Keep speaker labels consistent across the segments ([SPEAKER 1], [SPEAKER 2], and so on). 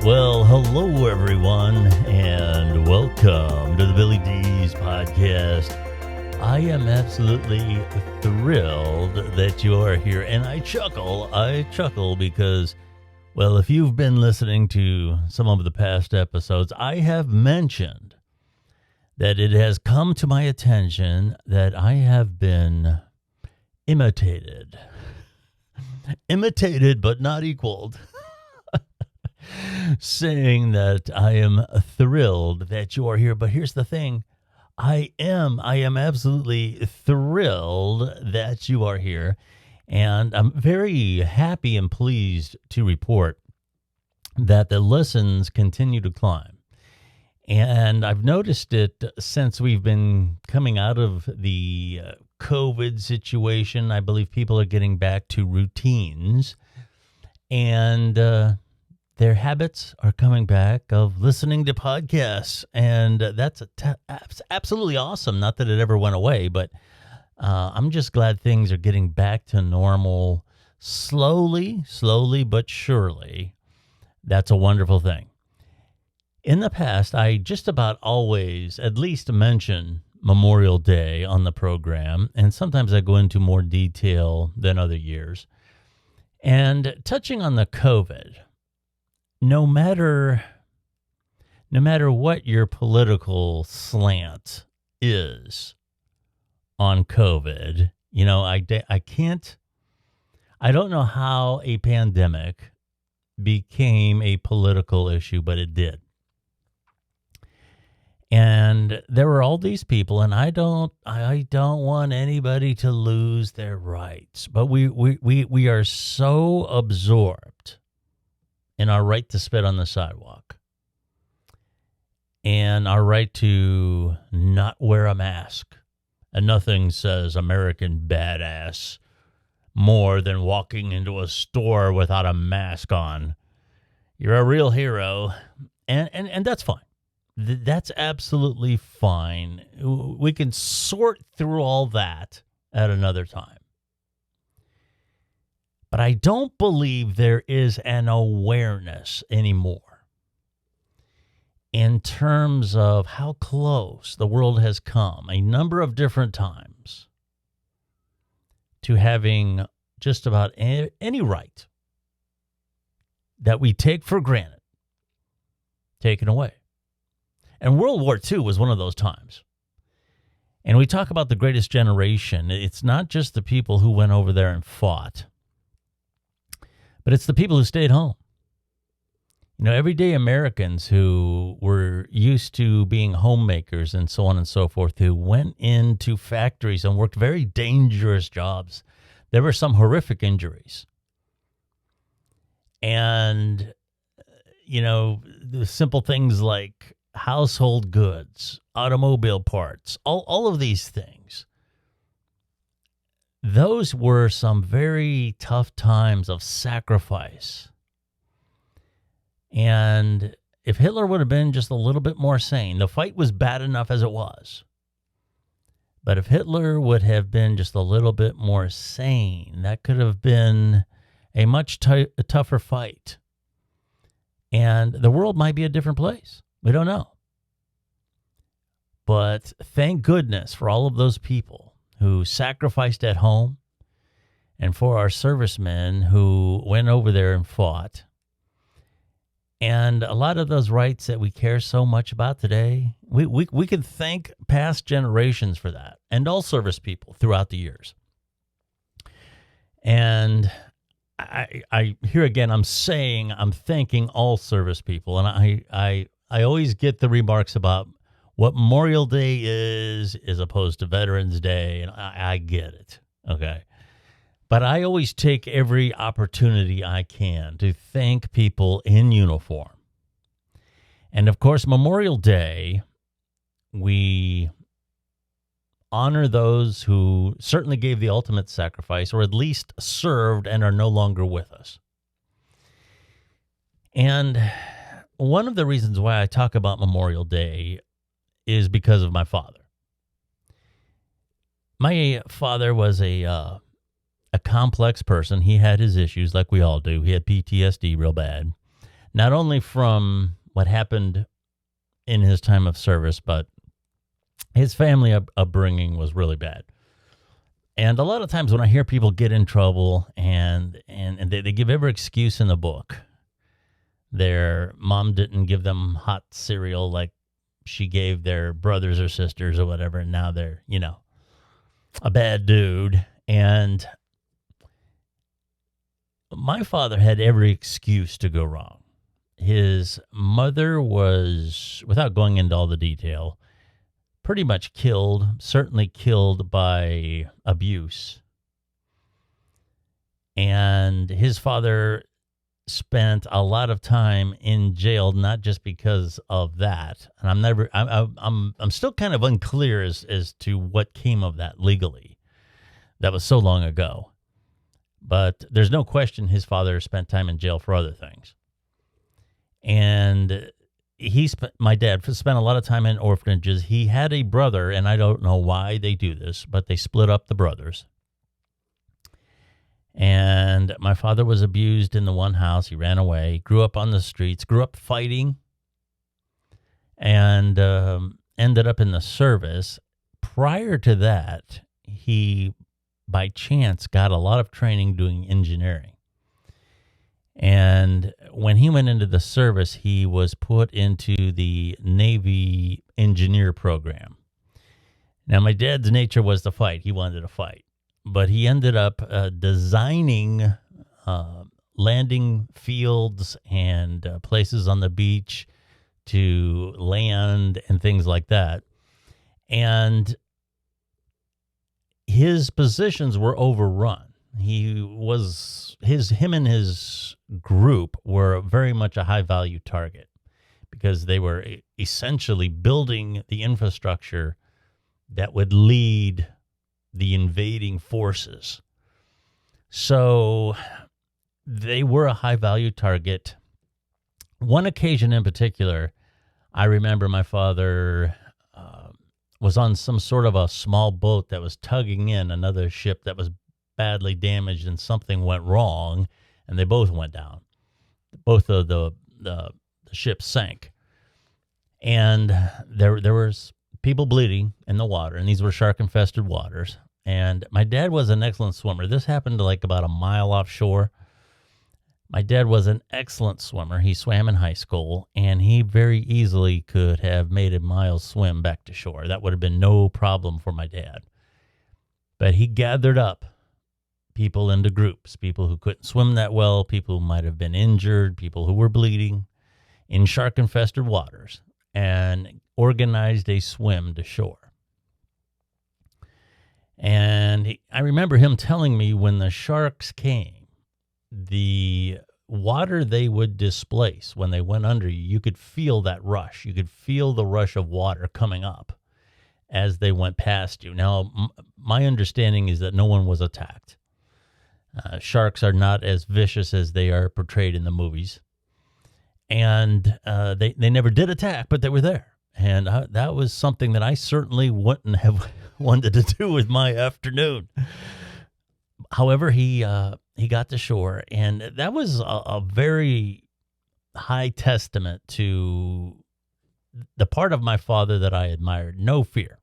[SPEAKER 1] right, well, hello everyone, and welcome to the Billy Dees podcast. I am absolutely thrilled that you are here, and I chuckle because, well, if you've been listening to some of the past episodes, I have mentioned that it has come to my attention that I have been imitated but not equaled. Saying that I am thrilled that you are here. But here's the thing. I am absolutely thrilled that you are here. And I'm very happy and pleased to report that the listens continue to climb. And I've noticed it since we've been coming out of the COVID situation. I believe people are getting back to routines. And their habits are coming back of listening to podcasts, and that's absolutely awesome. Not that it ever went away, but I'm just glad things are getting back to normal slowly but surely. That's a wonderful thing. In the past, I just about always at least mention Memorial Day on the program, and sometimes I go into more detail than other years. And touching on the COVID, no matter what your political slant is on COVID, you know, I don't know how a pandemic became a political issue, but it did. And there were all these people, and I don't want anybody to lose their rights, but we are so absorbed in our right to spit on the sidewalk and our right to not wear a mask. And nothing says American badass more than walking into a store without a mask on. You're a real hero. And that's fine. That's absolutely fine. We can sort through all that at another time. But I don't believe there is an awareness anymore in terms of how close the world has come a number of different times to having just about any right that we take for granted taken away. And World War II was one of those times. And we talk about the greatest generation. It's not just the people who went over there and fought, but it's the people who stayed home. You know, everyday Americans who were used to being homemakers and so on and so forth, who went into factories and worked very dangerous jobs. There were some horrific injuries. And, you know, the simple things like household goods, automobile parts, all of these things. Those were some very tough times of sacrifice. And if Hitler would have been just a little bit more sane, the fight was bad enough as it was. But if Hitler would have been just a little bit more sane, that could have been a much tougher fight. And the world might be a different place. We don't know. But thank goodness for all of those people who sacrificed at home, and for our servicemen who went over there and fought. And a lot of those rights that we care so much about today, we can thank past generations for that, and all service people throughout the years. And I here again, I'm thanking all service people, and I always get the remarks about what Memorial Day is opposed to Veterans Day, and I get it, okay? But I always take every opportunity I can to thank people in uniform. And of course, Memorial Day, we honor those who certainly gave the ultimate sacrifice, or at least served and are no longer with us. And one of the reasons why I talk about Memorial Day is because of my father. My father was a complex person. He had his issues like we all do. He had PTSD real bad. not only from what happened in his time of service, but his family upbringing was really bad. And a lot of times when I hear people get in trouble and they give every excuse in the book, their mom didn't give them hot cereal like she gave their brothers or sisters or whatever, and now they're, a bad dude. And my father had every excuse to go wrong. His mother was, without going into all the detail, pretty much killed, certainly killed by abuse. And his father spent a lot of time in jail, not just because of that. And I'm still kind of unclear as to what came of that legally. That was so long ago. But there's no question his father spent time in jail for other things. And my dad spent a lot of time in orphanages. He had a brother, and I don't know why they do this, but they split up the brothers. And my father was abused in the one house. He ran away, grew up on the streets, grew up fighting, and ended up in the service. Prior to that, he, by chance, got a lot of training doing engineering. And when he went into the service, he was put into the Navy engineer program. Now, my dad's nature was to fight. He wanted to fight. But he ended up designing landing fields and places on the beach to land and things like that. And his positions were overrun. Him and his group were very much a high value target because they were essentially building the infrastructure that would lead the invading forces. So they were a high value target. One occasion in particular, I remember my father was on some sort of a small boat that was tugging in another ship that was badly damaged, and something went wrong, and they both went down. Both of the ships sank. And there was people bleeding in the water, and these were shark-infested waters. And my dad was an excellent swimmer. This happened like about a mile offshore. My dad was an excellent swimmer. He swam in high school, and he very easily could have made a mile swim back to shore. That would have been no problem for my dad. But he gathered up people into groups, people who couldn't swim that well, people who might have been injured, people who were bleeding in shark-infested waters, and organized a swim to shore. And I remember him telling me when the sharks came, the water they would displace when they went under you could feel that rush. You could feel the rush of water coming up as they went past you. Now, my understanding is that no one was attacked. Sharks are not as vicious as they are portrayed in the movies. And they never did attack, but they were there. And that was something that I certainly wouldn't have wanted to do with my afternoon. However, he got to shore, and that was a very high testament to the part of my father that I admired. No fear.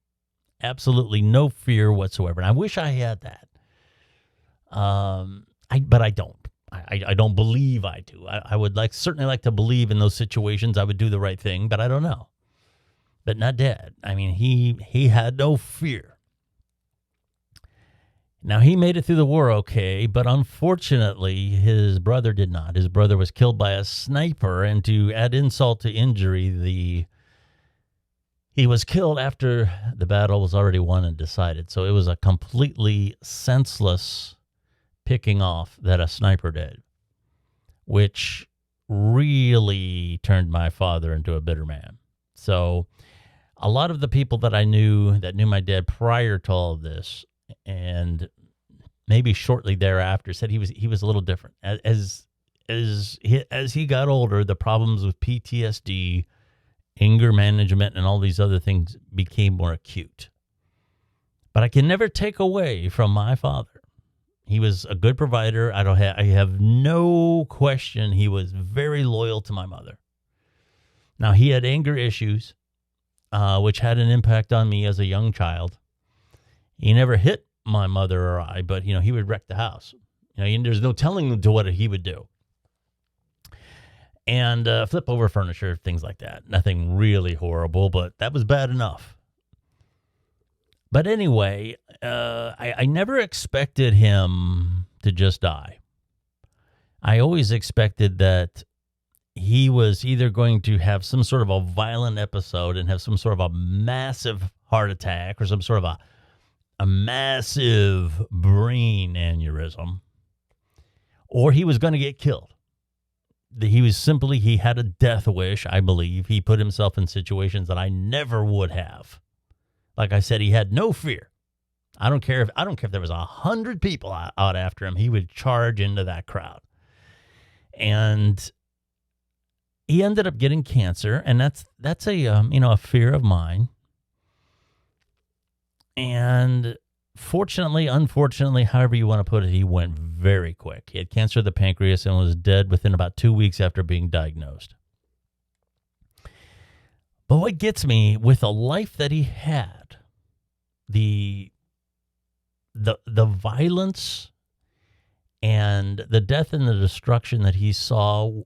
[SPEAKER 1] Absolutely no fear whatsoever. And I wish I had that. But I don't. I don't believe I do. I would certainly like to believe in those situations I would do the right thing, but I don't know. But not Dad. I mean, he had no fear. Now, he made it through the war okay, but unfortunately, his brother did not. His brother was killed by a sniper, and to add insult to injury, he was killed after the battle was already won and decided. So it was a completely senseless picking off that a sniper did, which really turned my father into a bitter man. So a lot of the people that I knew that knew my dad prior to all of this, and maybe shortly thereafter, said he was a little different. As he got older, the problems with PTSD, anger management, and all these other things became more acute. But I can never take away from my father He was a good provider. I have no question he was very loyal to my mother. Now, he had anger issues, which had an impact on me as a young child. He never hit my mother or I, but, he would wreck the house. There's no telling to what he would do. And flip over furniture, things like that. Nothing really horrible, but that was bad enough. But anyway, I never expected him to just die. I always expected that he was either going to have some sort of a violent episode and have some sort of a massive heart attack or some sort of a massive brain aneurysm, or he was going to get killed. He had a death wish, I believe. He put himself in situations that I never would have. Like I said, he had no fear. I don't care if there was 100 people out after him. He would charge into that crowd. And he ended up getting cancer, and that's a fear of mine. And unfortunately, however you want to put it, he went very quick. He had cancer of the pancreas and was dead within about 2 weeks after being diagnosed. But what gets me, with the life that he had, the violence and the death and the destruction that he saw,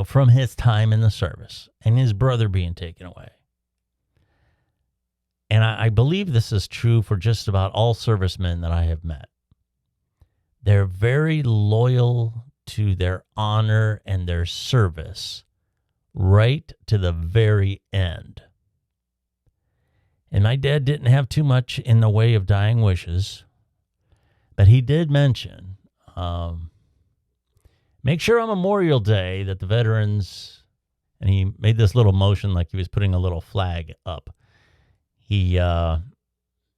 [SPEAKER 1] from his time in the service and his brother being taken away. And I believe this is true for just about all servicemen that I have met. They're very loyal to their honor and their service right to the very end. And my dad didn't have too much in the way of dying wishes, but he did mention, make sure on Memorial Day that the veterans, and he made this little motion like he was putting a little flag up. He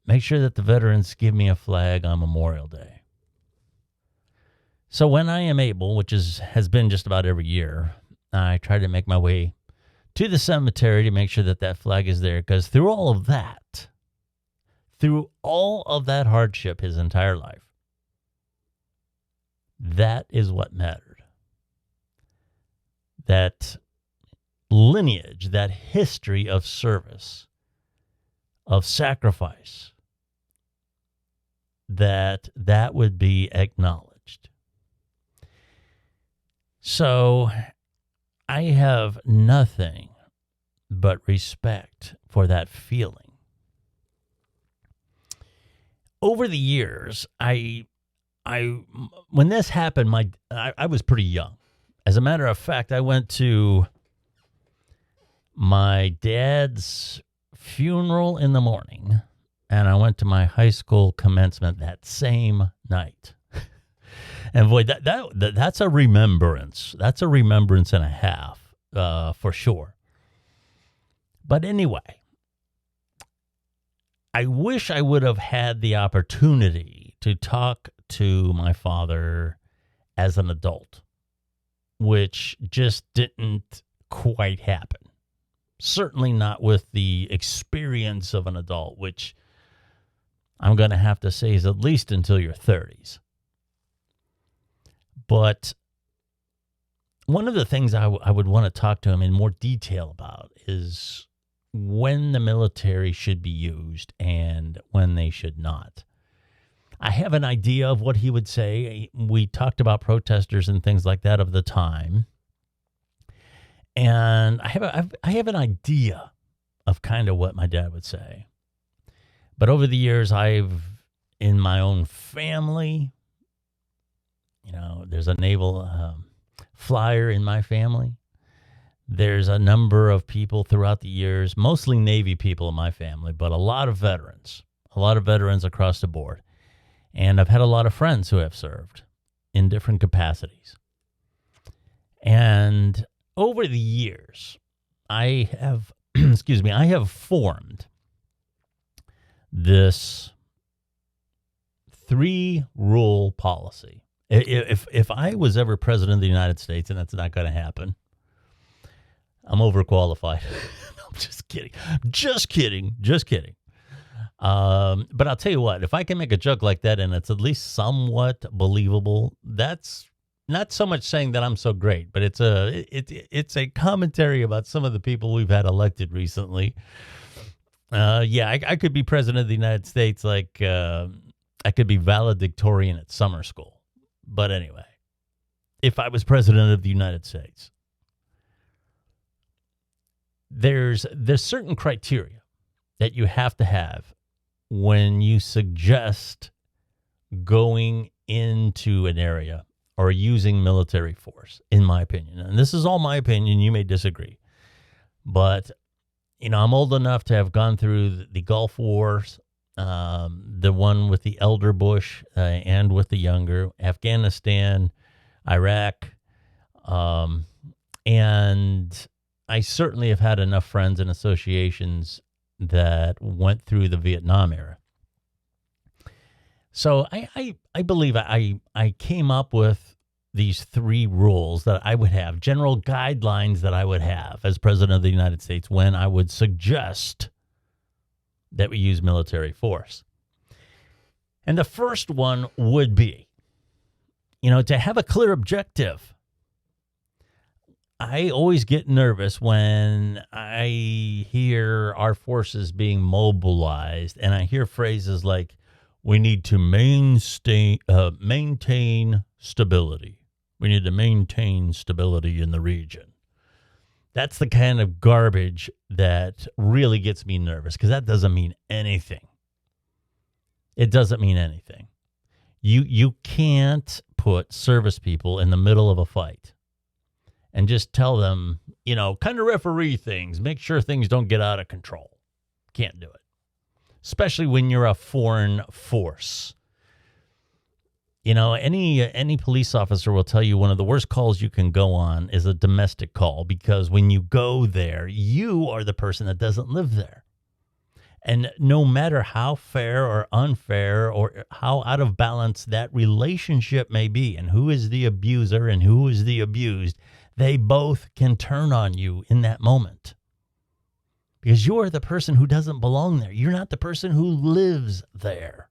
[SPEAKER 1] make sure that the veterans give me a flag on Memorial Day. So when I am able, which has been just about every year, I try to make my way to the cemetery to make sure that flag is there, because through all of that hardship his entire life, that is what mattered. That lineage, that history of service, of sacrifice, that would be acknowledged. So I have nothing but respect for that feeling. Over the years, when this happened, I was pretty young. As a matter of fact, I went to my dad's funeral in the morning, and I went to my high school commencement that same night. And boy, that's a remembrance. That's a remembrance and a half, for sure. But anyway, I wish I would have had the opportunity to talk to my father as an adult, which just didn't quite happen. Certainly not with the experience of an adult, which I'm going to have to say is at least until your 30s. But one of the things I would want to talk to him in more detail about is when the military should be used and when they should not. I have an idea of what he would say. We talked about protesters and things like that of the time. And I have an idea of kind of what my dad would say. But over the years, in my own family, there's a naval flyer in my family. There's a number of people throughout the years, mostly Navy people in my family, but a lot of veterans across the board. And I've had a lot of friends who have served in different capacities. And over the years, I have, I have formed this 3-rule policy. If I was ever president of the United States, and that's not going to happen, I'm overqualified. I'm just kidding. But I'll tell you what, if I can make a joke like that and it's at least somewhat believable, that's not so much saying that I'm so great, but it's a commentary about some of the people we've had elected recently. Yeah, I could be president of the United States like I could be valedictorian at summer school. But anyway, if I was president of the United States, there's certain criteria that you have to have when you suggest going into an area or using military force, in my opinion. And this is all my opinion. You may disagree. But, I'm old enough to have gone through the Gulf Wars, the one with the elder Bush and with the younger, Afghanistan, Iraq, and I certainly have had enough friends and associations that went through the Vietnam era. So I believe I came up with these 3 rules that I would have, general guidelines that I would have as president of the United States when I would suggest that we use military force. And the first one would be, to have a clear objective. I always get nervous when I hear our forces being mobilized and I hear phrases like, we need to maintain stability. We need to maintain stability in the region. That's the kind of garbage that really gets me nervous because that doesn't mean anything. It doesn't mean anything. You can't put service people in the middle of a fight and just tell them, kind of referee things, make sure things don't get out of control. Can't do it. Especially when you're a foreign force. Any police officer will tell you one of the worst calls you can go on is a domestic call because when you go there, you are the person that doesn't live there. And no matter how fair or unfair or how out of balance that relationship may be and who is the abuser and who is the abused, they both can turn on you in that moment. Because you're the person who doesn't belong there. You're not the person who lives there.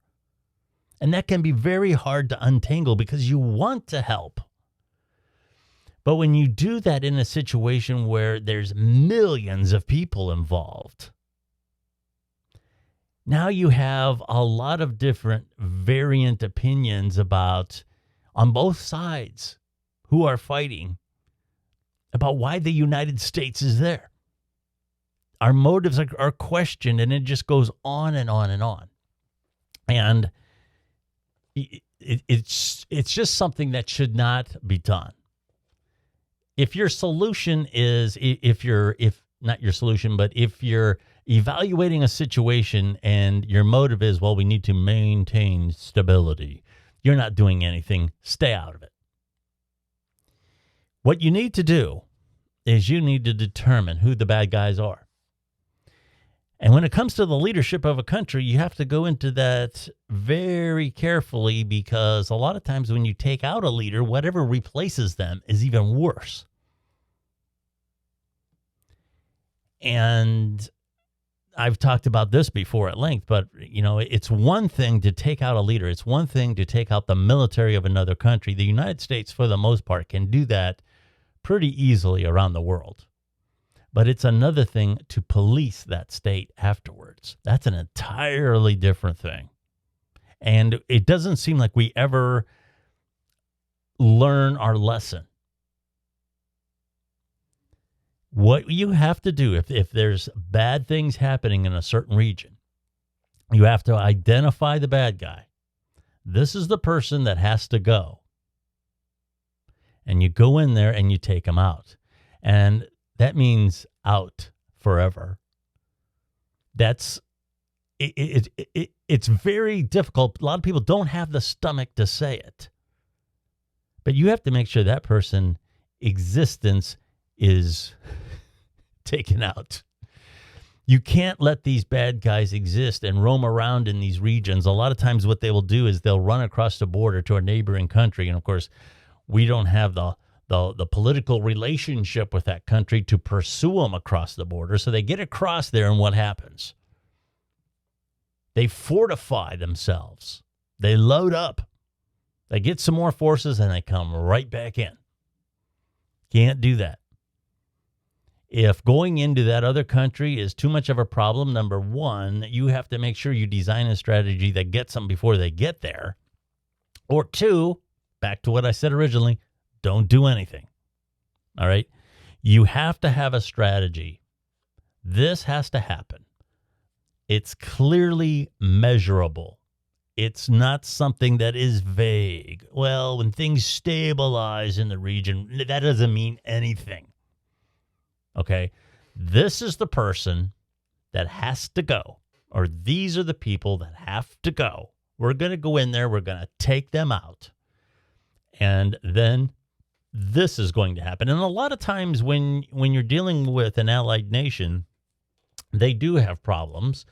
[SPEAKER 1] And that can be very hard to untangle because you want to help. But when you do that in a situation where there's millions of people involved, now you have a lot of different variant opinions about, on both sides, who are fighting, about why the United States is there. Our motives are questioned, and it just goes on and on and on. And it's just something that should not be done. If your solution is, if not your solution, but if you're evaluating a situation and your motive is, well, we need to maintain stability, you're not doing anything. Stay out of it. What you need to do is you need to determine who the bad guys are. And when it comes to the leadership of a country, you have to go into that very carefully because a lot of times when you take out a leader, whatever replaces them is even worse. And I've talked about this before at length, but, it's one thing to take out a leader. It's one thing to take out the military of another country. The United States, for the most part, can do that pretty easily around the world. But it's another thing to police that state afterwards. That's an entirely different thing. And it doesn't seem like we ever learn our lesson. What you have to do, if there's bad things happening in a certain region, you have to identify the bad guy. This is the person that has to go. And you go in there and you take him out. And that means out forever. It's very difficult. A lot of people don't have the stomach to say it. But you have to make sure that person's existence is taken out. You can't let these bad guys exist and roam around in these regions. A lot of times what they will do is they'll run across the border to a neighboring country. And of course, we don't have the political relationship with that country to pursue them across the border. So they get across there, and what happens? They fortify themselves. They load up. They get some more forces and they come right back in. Can't do that. If going into that other country is too much of a problem, number one, you have to make sure you design a strategy that gets them before they get there. Or two, back to what I said originally, don't do anything. All right? You have to have a strategy. This has to happen. It's clearly measurable. It's not something that is vague. Well, when things stabilize in the region, that doesn't mean anything. Okay? This is the person that has to go, or these are the people that have to go. We're going to go in there. We're going to take them out. And then this is going to happen. And a lot of times when you're dealing with an allied nation, they do have problems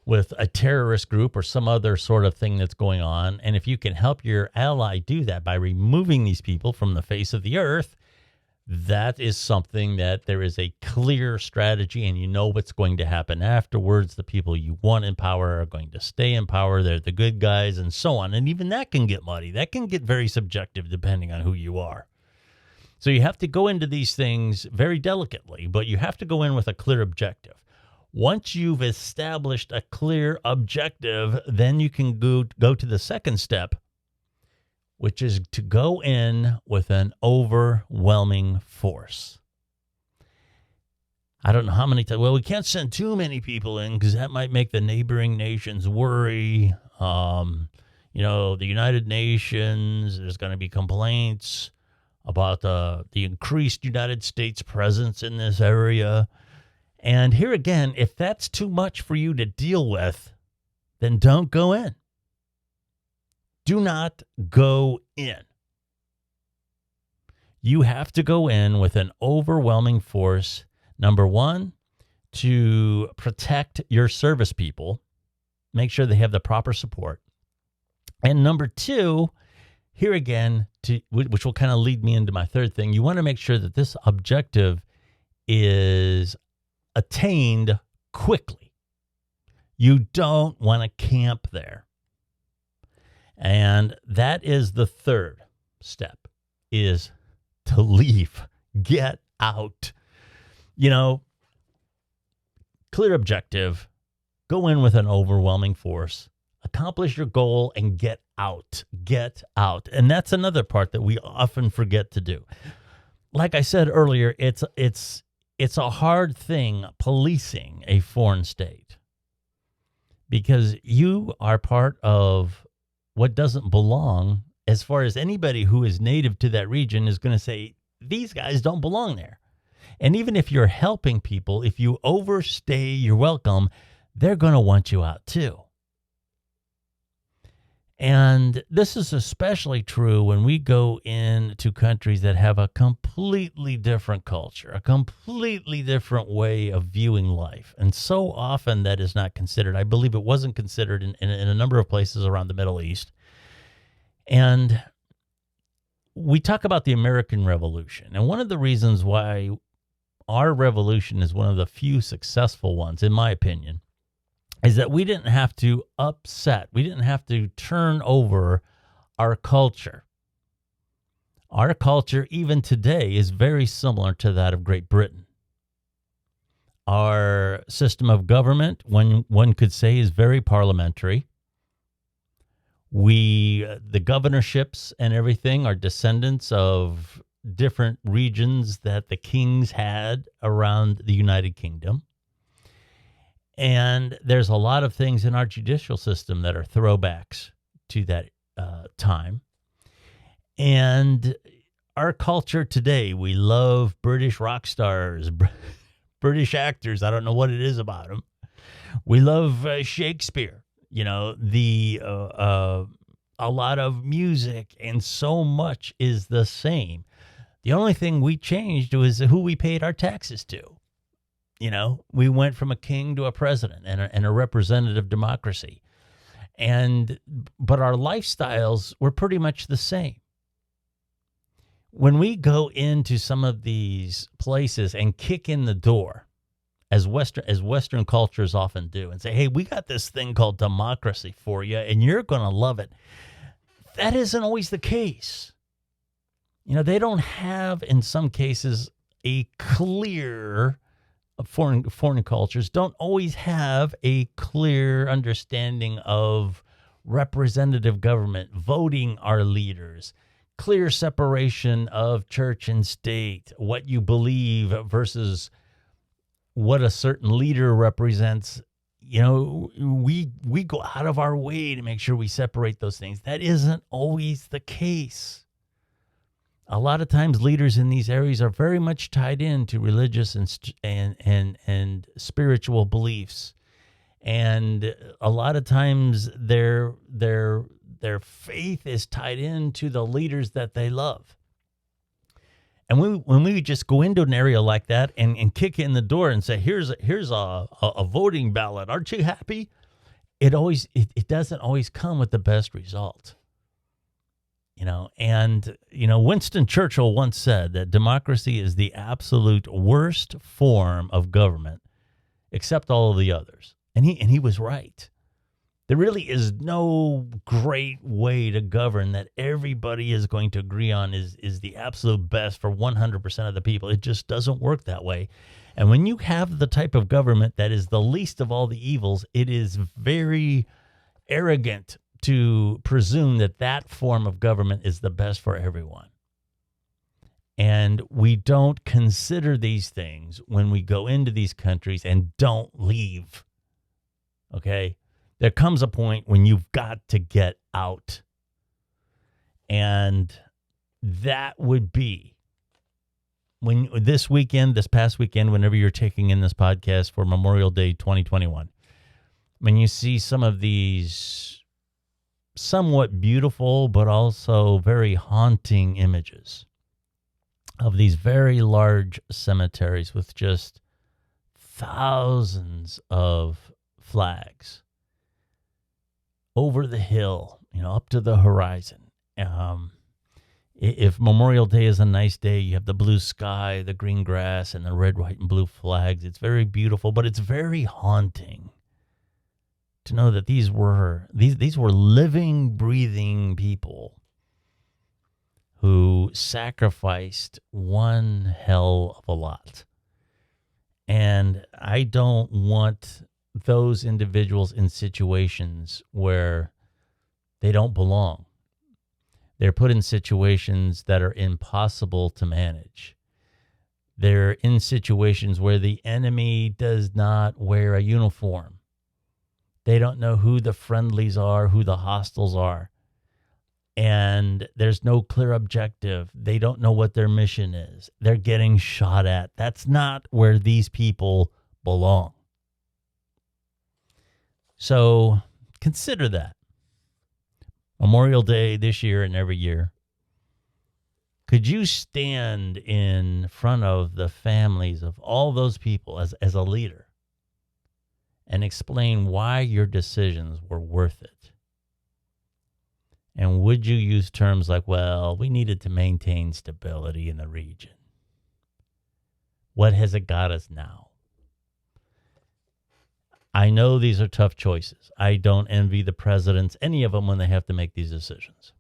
[SPEAKER 1] with a terrorist group or some other sort of thing that's going on. And if you can help your ally do that by removing these people from the face of the earth, that is something that there is a clear strategy, and you know what's going to happen afterwards. The people you want in power are going to stay in power. They're the good guys and so on. And even that can get muddy. That can get very subjective depending on who you are. So you have to go into these things very delicately, but you have to go in with a clear objective. Once you've established a clear objective, then you can go to the second step, which is to go in with an overwhelming force. I don't know how many times. Well, we can't send too many people in because that might make the neighboring nations worry. The United Nations, there's going to be complaints about the increased United States presence in this area. And here again, if that's too much for you to deal with, then don't go in. Do not go in. You have to go in with an overwhelming force, number one, to protect your service people, make sure they have the proper support. And number two, here again, which will kind of lead me into my third thing, you want to make sure that this objective is attained quickly. You don't want to camp there. And that is the third step, is to leave. Get out. Clear objective. Go in with an overwhelming force. Accomplish your goal and get out. Get out. And that's another part that we often forget to do. Like I said earlier, it's a hard thing policing a foreign state because you are part of what doesn't belong, as far as anybody who is native to that region is going to say, these guys don't belong there. And even if you're helping people, if you overstay your welcome, they're going to want you out too. And this is especially true when we go into countries that have a completely different culture, a completely different way of viewing life. And so often that is not considered. I believe it wasn't considered in a number of places around the Middle East. And we talk about the American Revolution. And one of the reasons why our revolution is one of the few successful ones, in my opinion, is that we didn't have to upset, we didn't have to turn over our culture. Our culture, even today, is very similar to that of Great Britain. Our system of government, one could say, is very parliamentary. The governorships and everything are descendants of different regions that the kings had around the United Kingdom. And there's a lot of things in our judicial system that are throwbacks to that time. And our culture today, we love British rock stars, British actors. I don't know what it is about them. We love Shakespeare, a lot of music, and so much is the same. The only thing we changed was who we paid our taxes to. We went from a king to a president and a representative democracy. But our lifestyles were pretty much the same. When we go into some of these places and kick in the door as Western cultures often do, and say, "Hey, we got this thing called democracy for you, and you're going to love it." That isn't always the case. They don't have, in some cases, a clear foreign cultures don't always have a clear understanding of representative government, voting our leaders, clear separation of church and state, what you believe versus what a certain leader represents. We go out of our way to make sure we separate those things. That isn't always the case. A lot of times leaders in these areas are very much tied into religious and spiritual beliefs. And a lot of times their faith is tied into the leaders that they love. And when we just go into an area like that and kick in the door and say, here's a voting ballot, aren't you happy? It doesn't always come with the best result. Winston Churchill once said that democracy is the absolute worst form of government, except all of the others. And he was right. There really is no great way to govern that everybody is going to agree on is the absolute best for 100% of the people. It just doesn't work that way. And when you have the type of government that is the least of all the evils, it is very arrogant to presume that form of government is the best for everyone. And we don't consider these things when we go into these countries and don't leave. Okay? There comes a point when you've got to get out. And that would be when this past weekend, whenever you're taking in this podcast for Memorial Day 2021, when you see some of these somewhat beautiful but also very haunting images of these very large cemeteries with just thousands of flags over the hill, up to the horizon. If Memorial Day is a nice day, you have the blue sky, the green grass, and the red, white, and blue flags. It's very beautiful, but it's very haunting to know that these were living, breathing people who sacrificed one hell of a lot. And I don't want those individuals in situations where they don't belong. They're put in situations that are impossible to manage. They're in situations where the enemy does not wear a uniform. They don't know who the friendlies are, who the hostiles are. And there's no clear objective. They don't know what their mission is. They're getting shot at. That's not where these people belong. So consider that. Memorial Day this year and every year. Could you stand in front of the families of all those people as a leader and explain why your decisions were worth it? And would you use terms like, well, we needed to maintain stability in the region? What has it got us now? I know these are tough choices. I don't envy the presidents, any of them, when they have to make these decisions.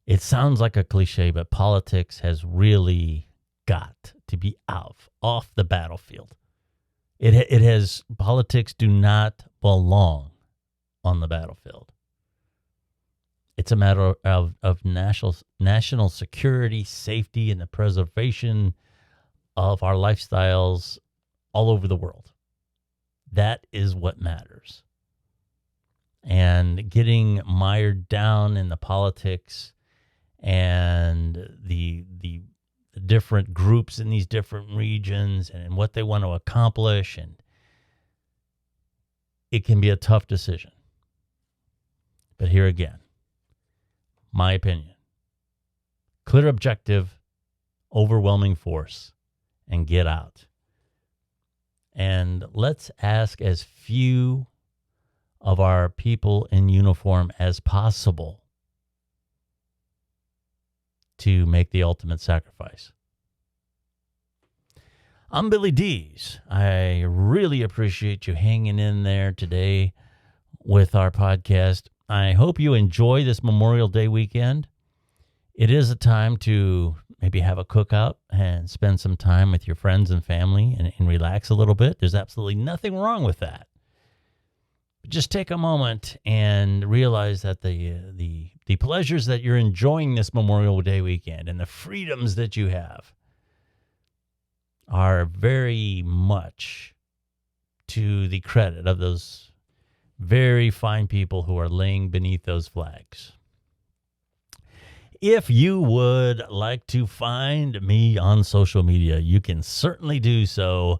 [SPEAKER 1] It sounds like a cliche, but politics has really got to be off the battlefield. Politics do not belong on the battlefield. It's a matter of national security, safety, and the preservation of our lifestyles all over the world. That is what matters. And getting mired down in the politics and the different groups in these different regions and what they want to accomplish, and it can be a tough decision. But here again, my opinion: clear objective, overwhelming force, and get out. And let's ask as few of our people in uniform as possible to make the ultimate sacrifice. I'm Billy Dees. I really appreciate you hanging in there today with our podcast. I hope you enjoy this Memorial Day weekend. It is a time to maybe have a cookout and spend some time with your friends and family and relax a little bit. There's absolutely nothing wrong with that. But just take a moment and realize that the pleasures that you're enjoying this Memorial Day weekend and the freedoms that you have are very much to the credit of those very fine people who are laying beneath those flags. If you would like to find me on social media, you can certainly do so.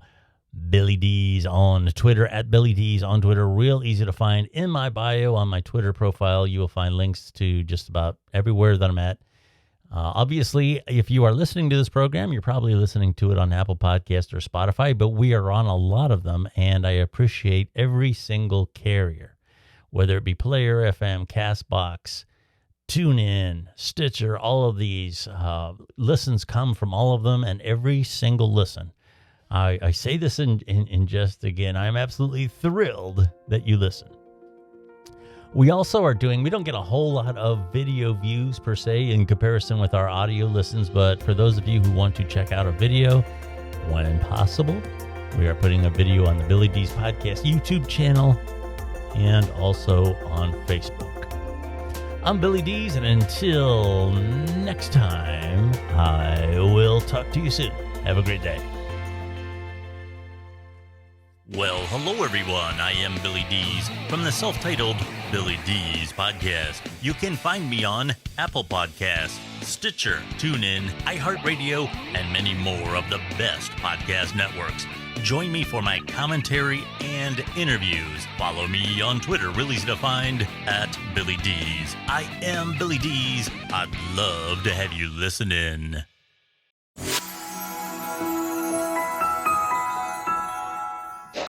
[SPEAKER 1] Billy Dees on Twitter, at Billy Dees on Twitter. Real easy to find. In my bio on my Twitter profile, you will find links to just about everywhere that I'm at. Obviously, if you are listening to this program, you're probably listening to it on Apple Podcast or Spotify, but we are on a lot of them, and I appreciate every single carrier, whether it be Player FM, Castbox, TuneIn, Stitcher, all of these listens come from all of them, and every single listen. I say this in just, again, I'm absolutely thrilled that you listen. We also are we don't get a whole lot of video views per se in comparison with our audio listens, but for those of you who want to check out a video, when possible, we are putting a video on the Billy Dees Podcast YouTube channel and also on Facebook. I'm Billy Dees, and until next time, I will talk to you soon. Have a great day. Well, hello everyone. I am Billy Dees from the self-titled Billy Dees Podcast. You can find me on Apple Podcasts, Stitcher, TuneIn, iHeartRadio, and many more of the best podcast networks. Join me for my commentary and interviews. Follow me on Twitter, real easy to find, at Billy Dees. I am Billy Dees. I'd love to have you listen in.